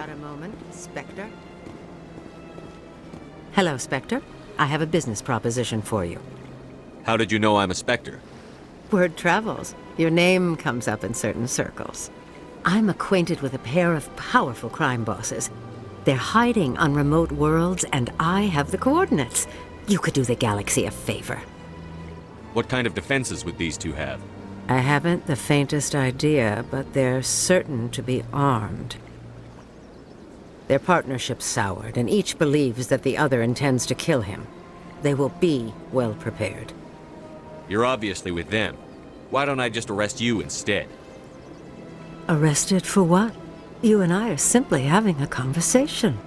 Got a moment, Spectre? Hello, Spectre. I have a business proposition for you. How did you know I'm a Spectre? Word travels. Your name comes up in certain circles. I'm acquainted with a pair of powerful crime bosses. They're hiding on remote worlds, and I have the coordinates. You could do the galaxy a favor. What kind of defenses would these two have? I haven't the faintest idea, but they're certain to be armed. Their partnership's soured, and each believes that the other intends to kill him. They will be well prepared. You're obviously with them. Why don't I just arrest you instead? Arrested for what? You and I are simply having a conversation.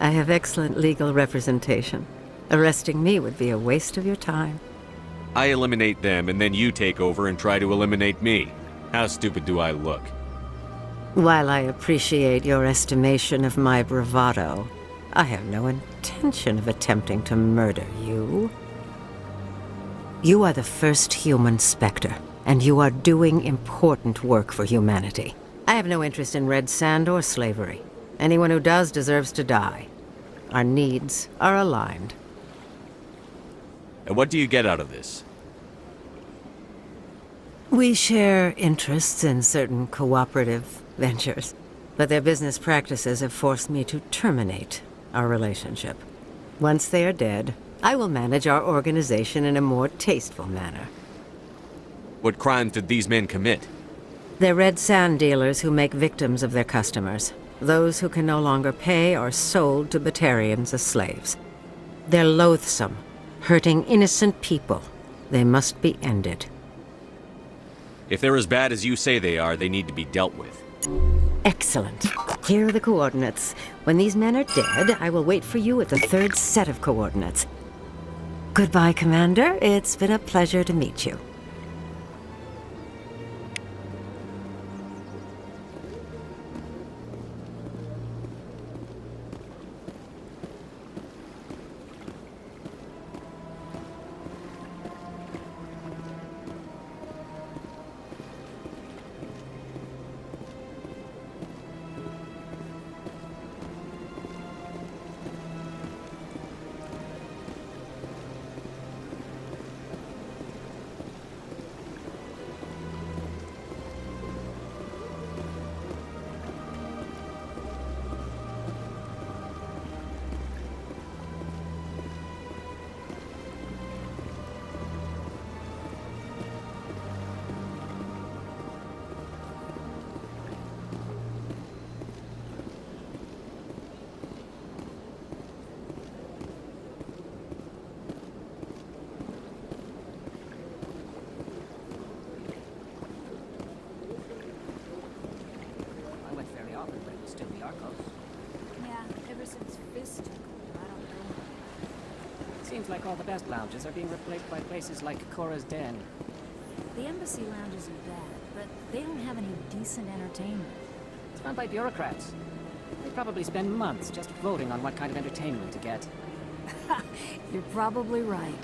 I have excellent legal representation. Arresting me would be a waste of your time. I eliminate them, and then you take over and try to eliminate me. How stupid do I look? While I appreciate your estimation of my bravado, I have no intention of attempting to murder you. You are the first human Spectre, and you are doing important work for humanity. I have no interest in red sand or slavery. Anyone who does deserves to die. Our needs are aligned. And what do you get out of this? We share interests in certain cooperative ventures, but their business practices have forced me to terminate our relationship. Once they are dead, I will manage our organization in a more tasteful manner. What crimes did these men commit? They're red sand dealers who make victims of their customers. Those who can no longer pay are sold to Batarians as slaves. They're loathsome, hurting innocent people. They must be ended. If they're as bad as you say they are, they need to be dealt with. Excellent. Here are the coordinates. When these men are dead, I will wait for you at the third set of coordinates. Goodbye, Commander. It's been a pleasure to meet you. Seems like all the best lounges are being replaced by places like Cora's Den. The embassy lounges are bad, but they don't have any decent entertainment. It's run by bureaucrats. They probably spend months just voting on what kind of entertainment to get. You're probably right.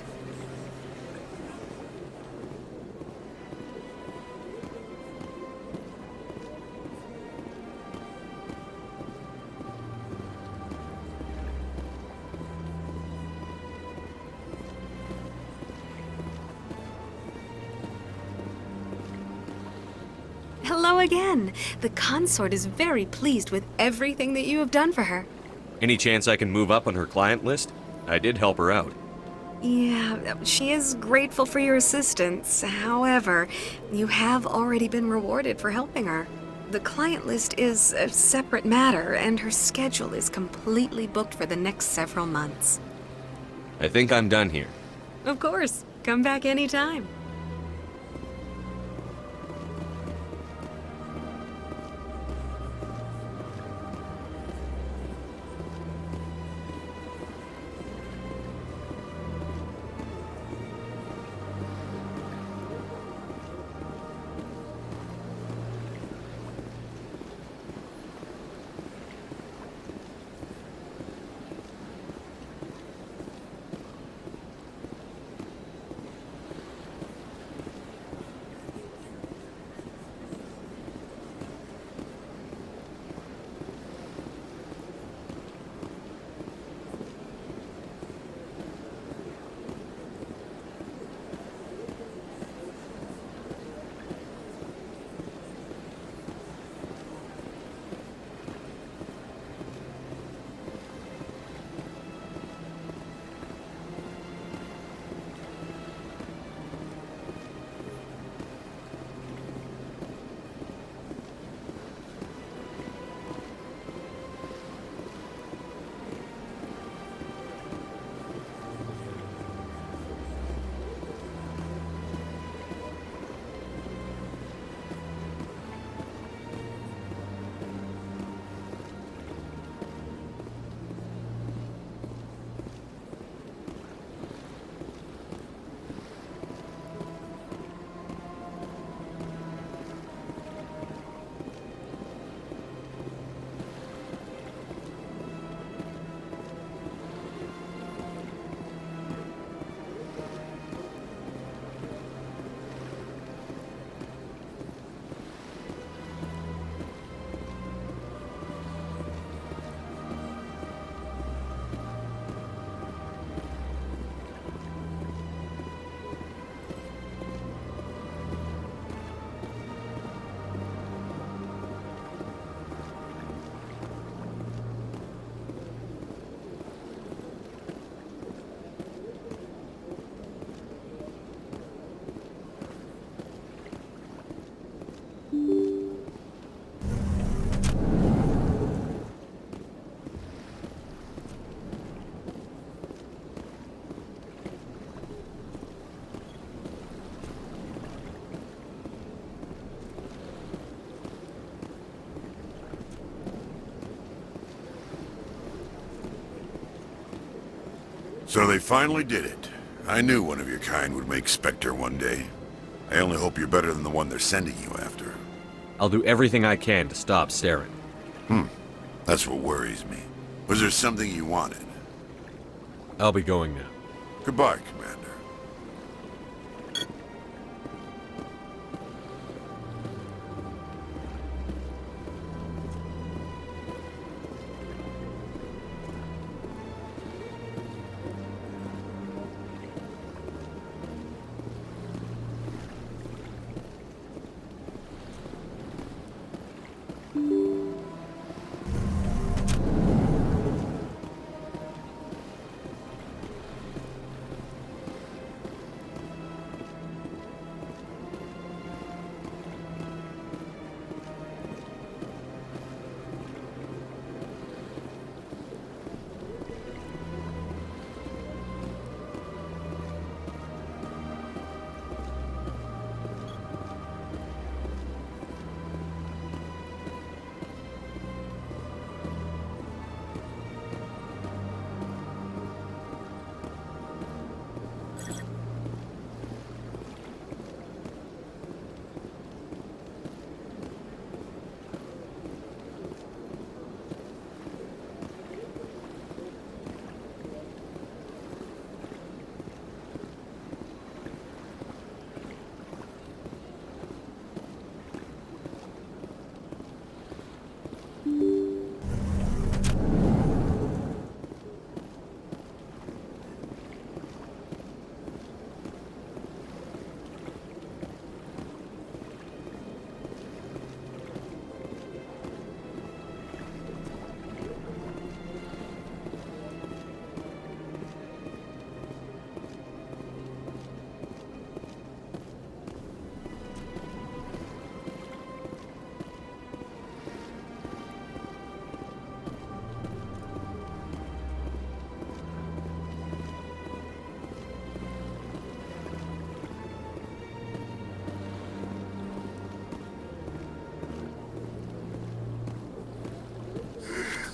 Hello again. The consort is very pleased with everything that you have done for her. Any chance I can move up on her client list? I did help her out. Yeah, she is grateful for your assistance. However, you have already been rewarded for helping her. The client list is a separate matter, and her schedule is completely booked for the next several months. I think I'm done here. Of course. Come back anytime. So they finally did it. I knew one of your kind would make Spectre one day. I only hope you're better than the one they're sending you after. I'll do everything I can to stop Saren. That's what worries me. Was there something you wanted? I'll be going now. Goodbye, Commander.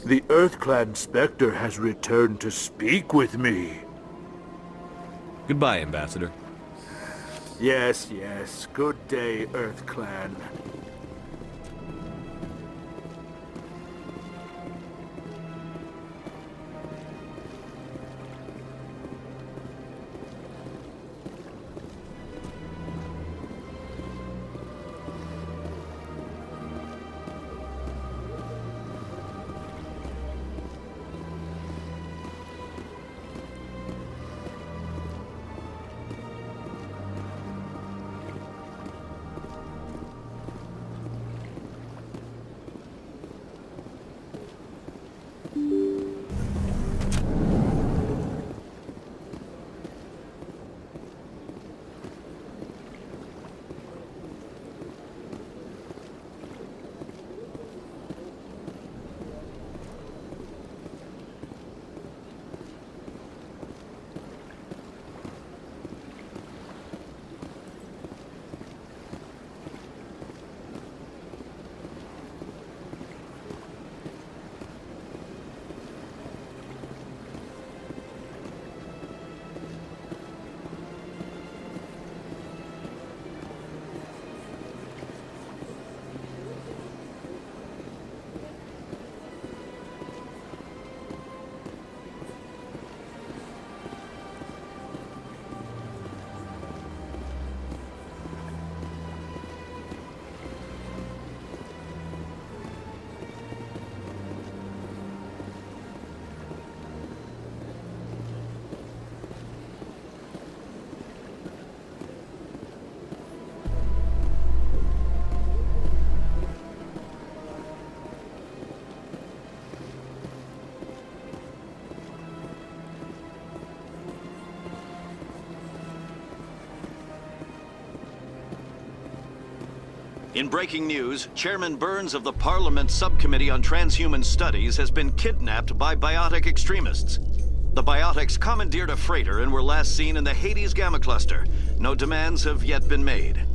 The EarthClan Spectre has returned to speak with me. Goodbye, Ambassador. Yes, yes. Good day, EarthClan. In breaking news, Chairman Burns of the Parliament Subcommittee on Transhuman Studies has been kidnapped by biotic extremists. The biotics commandeered a freighter and were last seen in the Hades Gamma Cluster. No demands have yet been made.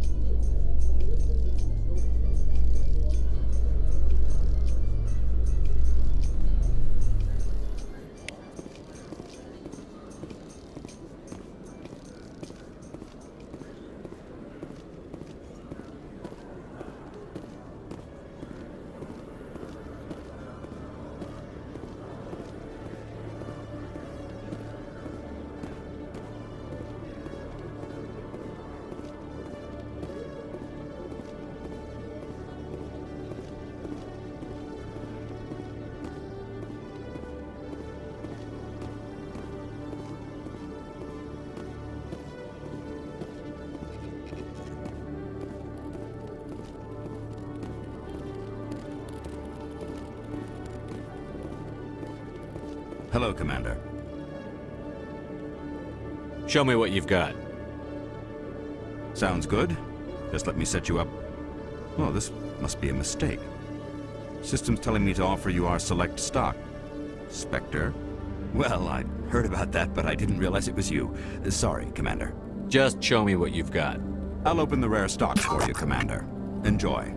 Hello, Commander. Show me what you've got. Sounds good. Just let me set you up. Well, this must be a mistake. System's telling me to offer you our select stock. Spectre? Well, I'd heard about that, but I didn't realize it was you. Sorry, Commander. Just show me what you've got. I'll open the rare stocks for you, Commander. Enjoy.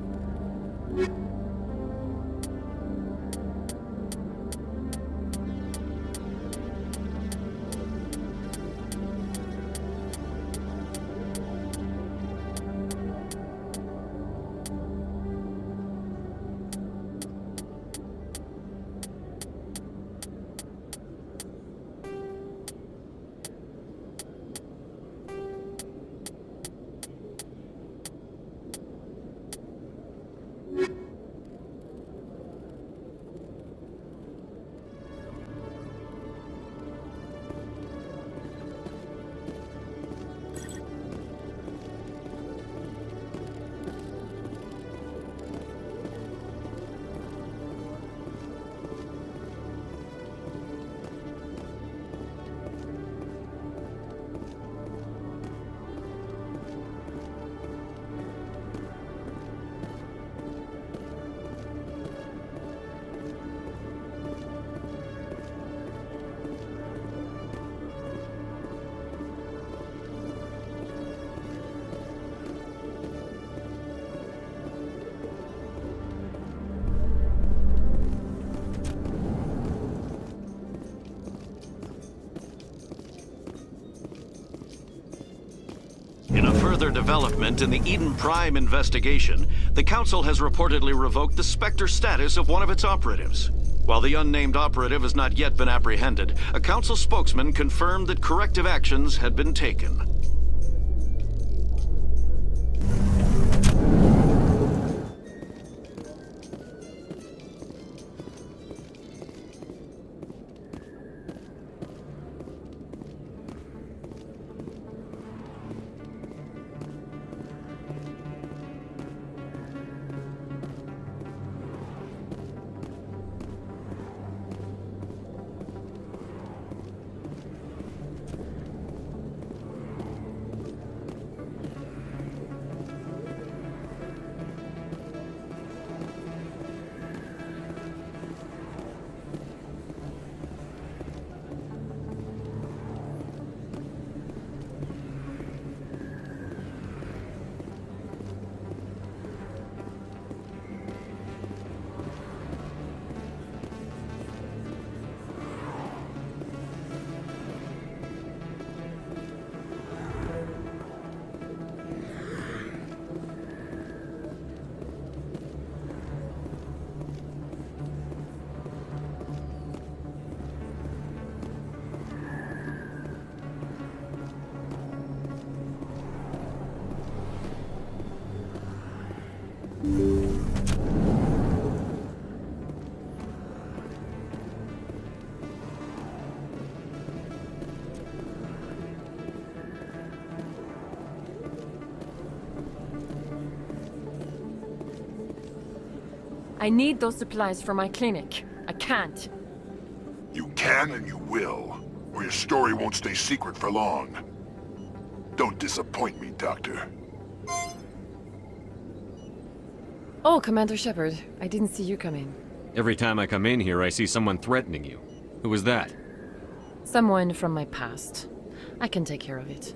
In a further development in the Eden Prime investigation, the Council has reportedly revoked the Spectre status of one of its operatives. While the unnamed operative has not yet been apprehended, a Council spokesman confirmed that corrective actions had been taken. I need those supplies for my clinic. I can't. You can and you will, or your story won't stay secret for long. Don't disappoint me, Doctor. Oh, Commander Shepard. I didn't see you come in. Every time I come in here, I see someone threatening you. Who was that? Someone from my past. I can take care of it.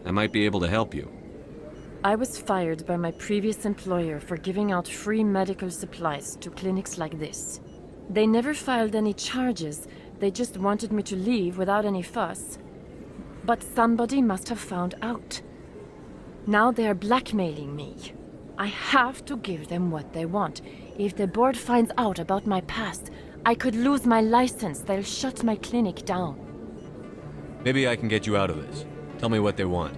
I might be able to help you. I was fired by my previous employer for giving out free medical supplies to clinics like this. They never filed any charges. They just wanted me to leave without any fuss. But somebody must have found out. Now they are blackmailing me. I have to give them what they want. If the board finds out about my past, I could lose my license. They'll shut my clinic down. Maybe I can get you out of this. Tell me what they want.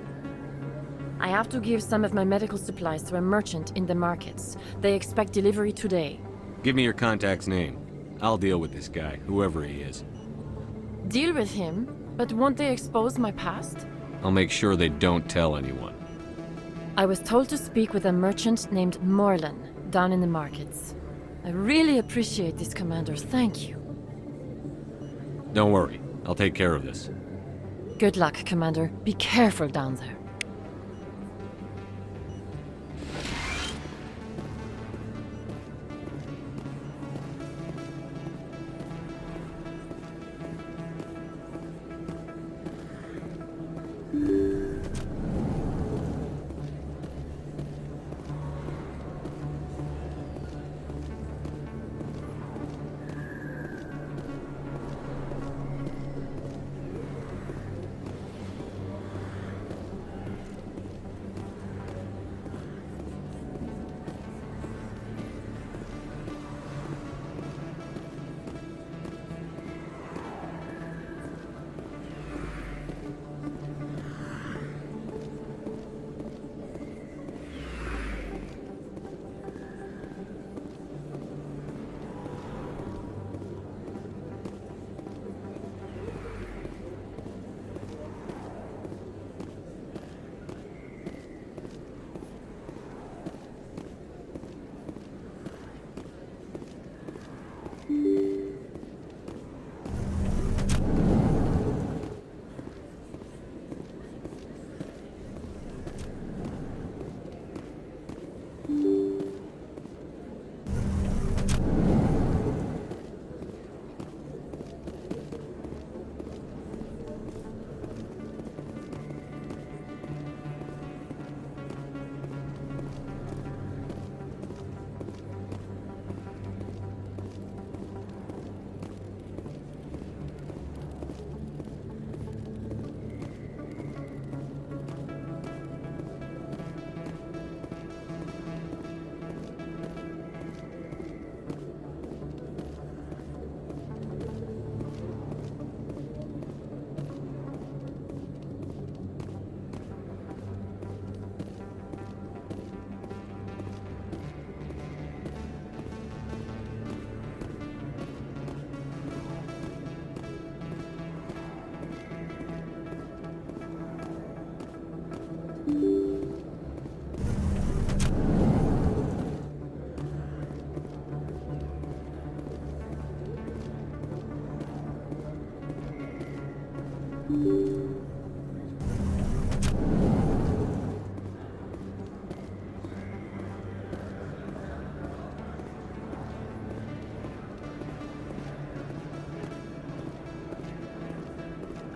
I have to give some of my medical supplies to a merchant in the markets. They expect delivery today. Give me your contact's name. I'll deal with this guy, whoever he is. Deal with him? But won't they expose my past? I'll make sure they don't tell anyone. I was told to speak with a merchant named Morlan, down in the markets. I really appreciate this, Commander. Thank you. Don't worry. I'll take care of this. Good luck, Commander. Be careful down there.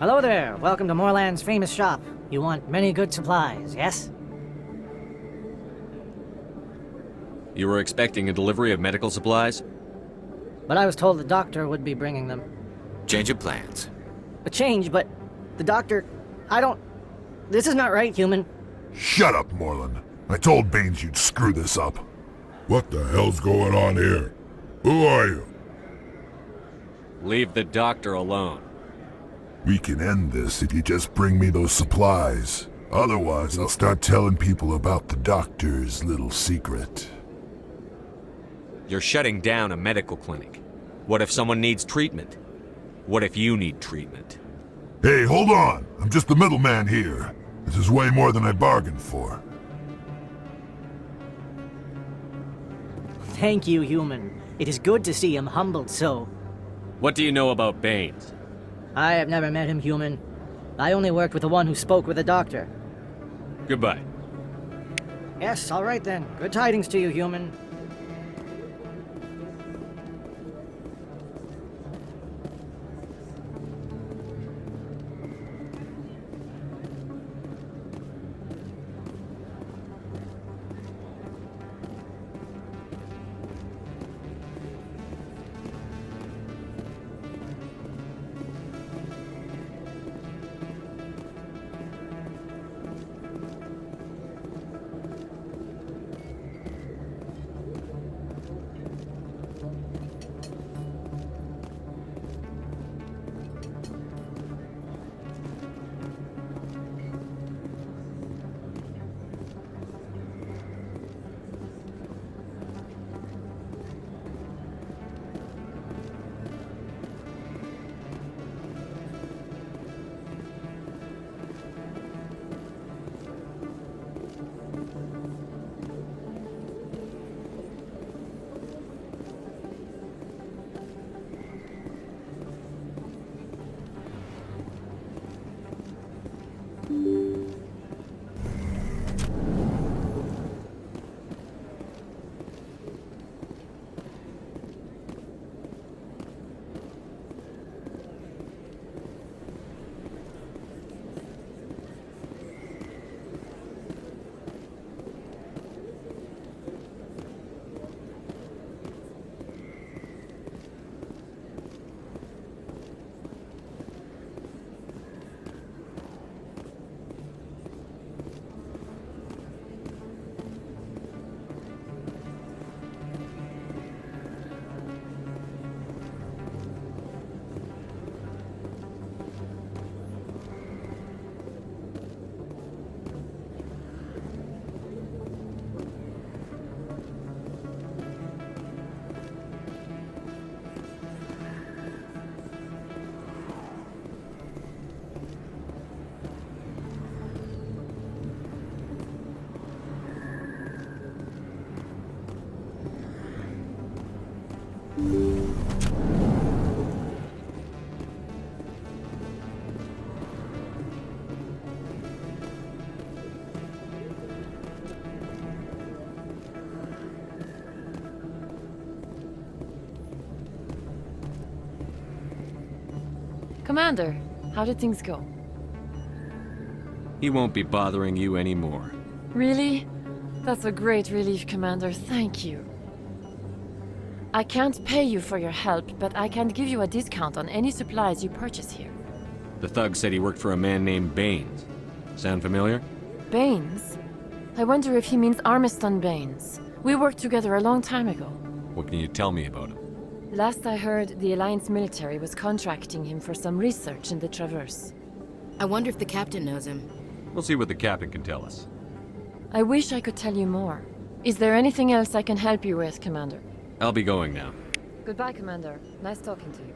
Hello there. Welcome to Moorland's famous shop. You want many good supplies, yes? You were expecting a delivery of medical supplies? But I was told the doctor would be bringing them. Change of plans. A change, but the doctor... I don't... This is not right, human. Shut up, Moorland. I told Baines you'd screw this up. What the hell's going on here? Who are you? Leave the doctor alone. We can end this if you just bring me those supplies. Otherwise, I'll start telling people about the doctor's little secret. You're shutting down a medical clinic. What if someone needs treatment? What if you need treatment? Hey, hold on! I'm just the middleman here. This is way more than I bargained for. Thank you, human. It is good to see him humbled so. What do you know about Baines? I have never met him, human. I only worked with the one who spoke with the doctor. Goodbye. Yes, all right then. Good tidings to you, human. Commander, how did things go? He won't be bothering you anymore. Really? That's a great relief, Commander. Thank you. I can't pay you for your help, but I can give you a discount on any supplies you purchase here. The thug said he worked for a man named Baines. Sound familiar? Baines? I wonder if he means Armiston Baines. We worked together a long time ago. What can you tell me about him? Last I heard, the Alliance military was contracting him for some research in the Traverse. I wonder if the captain knows him. We'll see what the captain can tell us. I wish I could tell you more. Is there anything else I can help you with, Commander? I'll be going now. Goodbye, Commander. Nice talking to you.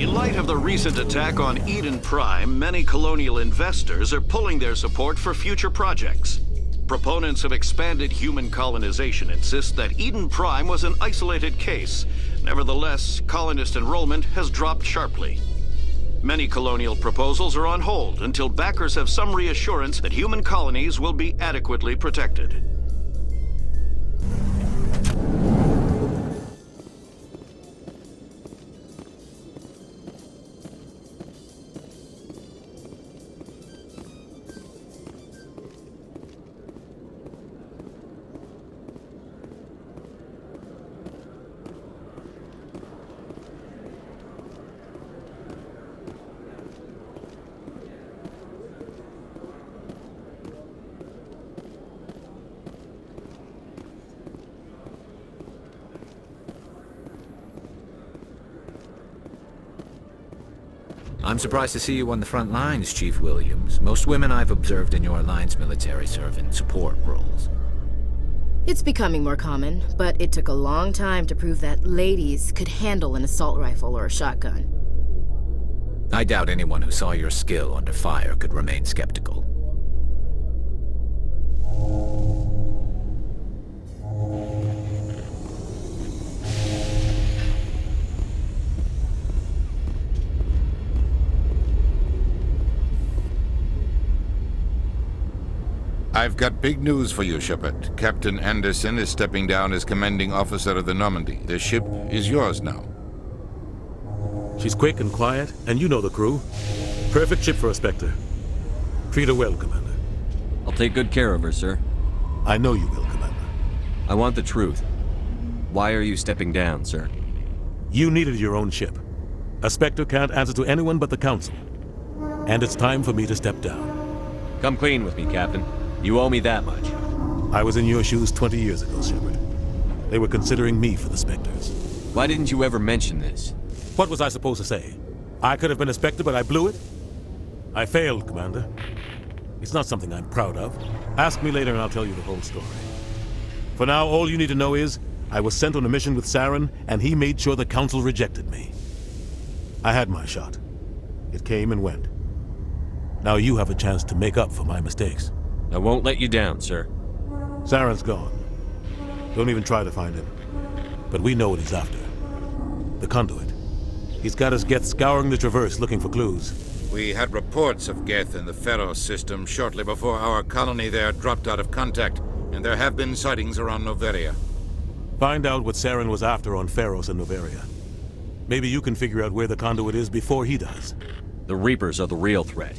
In light of the recent attack on Eden Prime, many colonial investors are pulling their support for future projects. Proponents of expanded human colonization insist that Eden Prime was an isolated case. Nevertheless, colonist enrollment has dropped sharply. Many colonial proposals are on hold until backers have some reassurance that human colonies will be adequately protected. I'm surprised to see you on the front lines, Chief Williams. Most women I've observed in your Alliance military serve in support roles. It's becoming more common, but it took a long time to prove that ladies could handle an assault rifle or a shotgun. I doubt anyone who saw your skill under fire could remain skeptical. I've got big news for you, Shepard. Captain Anderson is stepping down as commanding officer of the Normandy. The ship is yours now. She's quick and quiet, and you know the crew. Perfect ship for a Spectre. Treat her well, Commander. I'll take good care of her, sir. I know you will, Commander. I want the truth. Why are you stepping down, sir? You needed your own ship. A Spectre can't answer to anyone but the Council. And it's time for me to step down. Come clean with me, Captain. You owe me that much. I was in your shoes 20 years ago, Shepard. They were considering me for the Spectres. Why didn't you ever mention this? What was I supposed to say? I could have been a Spectre, but I blew it? I failed, Commander. It's not something I'm proud of. Ask me later and I'll tell you the whole story. For now, all you need to know is, I was sent on a mission with Saren, and he made sure the Council rejected me. I had my shot. It came and went. Now you have a chance to make up for my mistakes. I won't let you down, sir. Saren's gone. Don't even try to find him. But we know what he's after. The conduit. He's got his Geth scouring the Traverse looking for clues. We had reports of Geth in the Pharos system shortly before our colony there dropped out of contact, and there have been sightings around Noveria. Find out what Saren was after on Pharos and Noveria. Maybe you can figure out where the conduit is before he does. The Reapers are the real threat.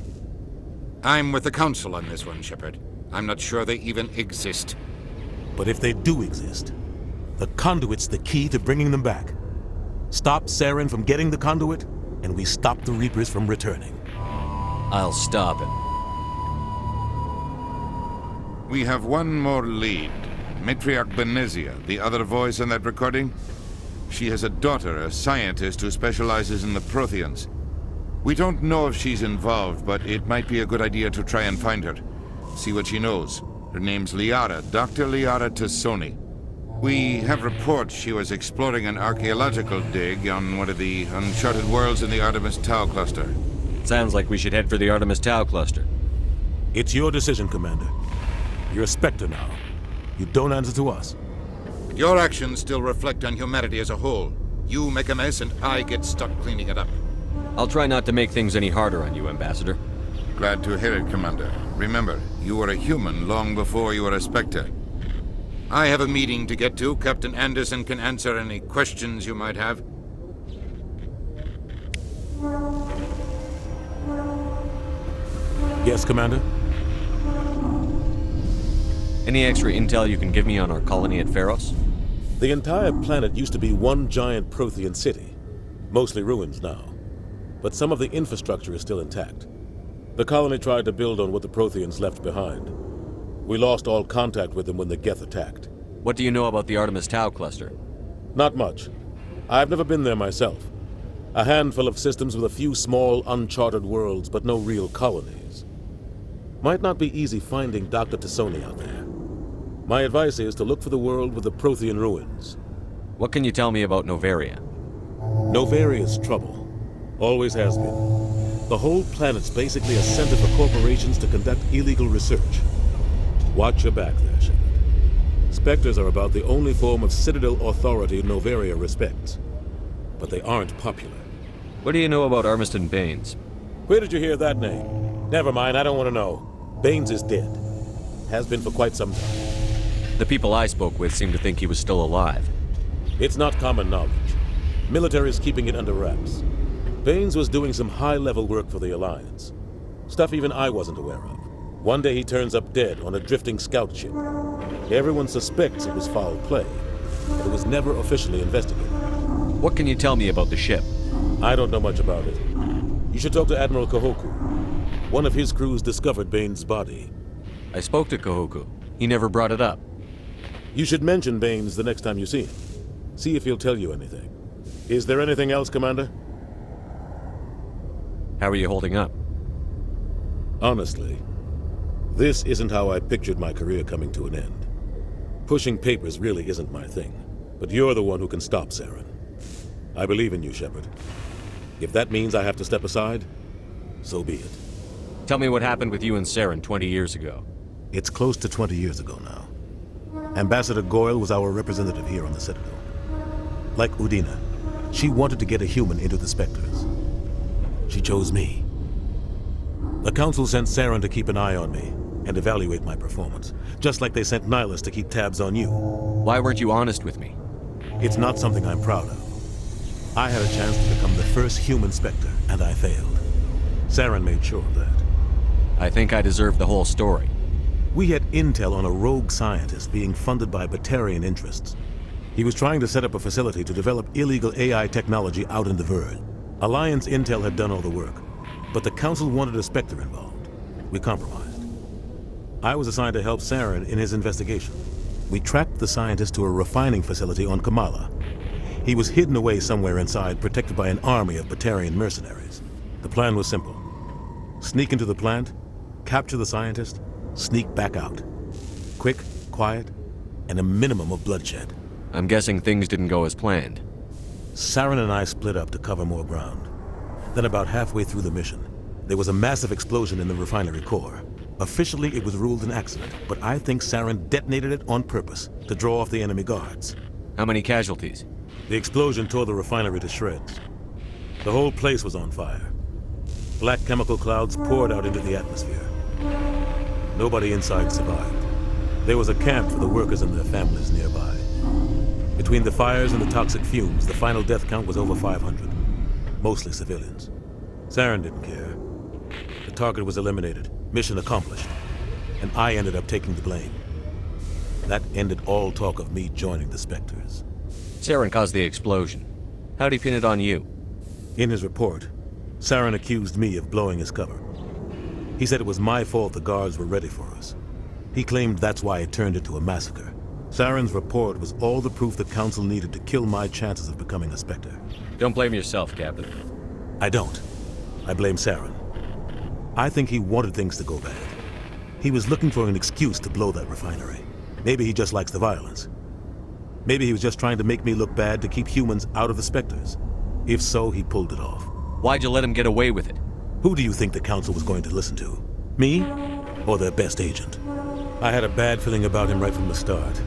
I'm with the Council on this one, Shepard. I'm not sure they even exist. But if they do exist, the conduit's the key to bringing them back. Stop Saren from getting the conduit, and we stop the Reapers from returning. I'll stop him. We have one more lead. Matriarch Benezia, the other voice in that recording. She has a daughter, a scientist who specializes in the Protheans. We don't know if she's involved, but it might be a good idea to try and find her. See what she knows. Her name's Liara, Dr. Liara Tassoni. We have reports she was exploring an archaeological dig on one of the uncharted worlds in the Artemis Tau cluster. Sounds like we should head for the Artemis Tau cluster. It's your decision, Commander. You're a Spectre now. You don't answer to us. Your actions still reflect on humanity as a whole. You make a mess and I get stuck cleaning it up. I'll try not to make things any harder on you, Ambassador. Glad to hear it, Commander. Remember, you were a human long before you were a Spectre. I have a meeting to get to. Captain Anderson can answer any questions you might have. Yes, Commander? Any extra intel you can give me on our colony at Pharos? The entire planet used to be one giant Prothean city. Mostly ruins now. But some of the infrastructure is still intact. The colony tried to build on what the Protheans left behind. We lost all contact with them when the Geth attacked. What do you know about the Artemis Tau cluster? Not much. I've never been there myself. A handful of systems with a few small, uncharted worlds, but no real colonies. Might not be easy finding Dr. Tassoni out there. My advice is to look for the world with the Prothean ruins. What can you tell me about Noveria? Noveria's trouble. Always has been. The whole planet's basically a center for corporations to conduct illegal research. Watch your back there, Shepard. Spectres are about the only form of Citadel authority Noveria respects. But they aren't popular. What do you know about Armistead Baines? Where did you hear that name? Never mind, I don't want to know. Baines is dead. Has been for quite some time. The people I spoke with seem to think he was still alive. It's not common knowledge. Military's keeping it under wraps. Baines was doing some high-level work for the Alliance. Stuff even I wasn't aware of. One day he turns up dead on a drifting scout ship. Everyone suspects it was foul play, but it was never officially investigated. What can you tell me about the ship? I don't know much about it. You should talk to Admiral Kahoku. One of his crews discovered Baines' body. I spoke to Kahoku. He never brought it up. You should mention Baines the next time you see him. See if he'll tell you anything. Is there anything else, Commander? How are you holding up? Honestly, this isn't how I pictured my career coming to an end. Pushing papers really isn't my thing, but you're the one who can stop Saren. I believe in you, Shepard. If that means I have to step aside, so be it. Tell me what happened with you and Saren 20 years ago. It's close to 20 years ago now. Ambassador Goyle was our representative here on the Citadel. Like Udina, she wanted to get a human into the Spectres. She chose me. The Council sent Saren to keep an eye on me and evaluate my performance, just like they sent Nihilus to keep tabs on you. Why weren't you honest with me? It's not something I'm proud of. I had a chance to become the first human Spectre, and I failed. Saren made sure of that. I think I deserve the whole story. We had intel on a rogue scientist being funded by Batarian interests. He was trying to set up a facility to develop illegal AI technology out in the Verge. Alliance intel had done all the work, but the Council wanted a Spectre involved. We compromised. I was assigned to help Saren in his investigation. We tracked the scientist to a refining facility on Kamala. He was hidden away somewhere inside, protected by an army of Batarian mercenaries. The plan was simple. Sneak into the plant, capture the scientist, sneak back out. Quick, quiet, and a minimum of bloodshed. I'm guessing things didn't go as planned. Saren and I split up to cover more ground. Then about halfway through the mission, There was a massive explosion in the refinery core. Officially, it was ruled an accident, but I think Saren detonated it on purpose to draw off the enemy guards. How many casualties? The explosion tore the refinery to shreds. The whole place was on fire. Black chemical clouds poured out into the atmosphere. Nobody inside survived. There was a camp for the workers and their families nearby. Between the fires and the toxic fumes, the final death count was over 500. Mostly civilians. Saren didn't care. The target was eliminated, mission accomplished, and I ended up taking the blame. That ended all talk of me joining the Spectres. Saren caused the explosion. How'd he pin it on you? In his report, Saren accused me of blowing his cover. He said it was my fault the guards were ready for us. He claimed that's why it turned into a massacre. Saren's report was all the proof the Council needed to kill my chances of becoming a Spectre. Don't blame yourself, Captain. I don't. I blame Saren. I think he wanted things to go bad. He was looking for an excuse to blow that refinery. Maybe he just likes the violence. Maybe he was just trying to make me look bad to keep humans out of the Spectres. If so, he pulled it off. Why'd you let him get away with it? Who do you think the Council was going to listen to? Me? Or their best agent? I had a bad feeling about him right from the start.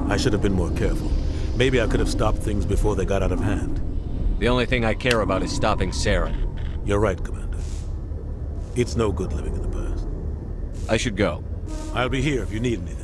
I should have been more careful. Maybe I could have stopped things before they got out of hand. The only thing I care about is stopping Saren. You're right, Commander. It's no good living in the past. I should go. I'll be here if you need anything.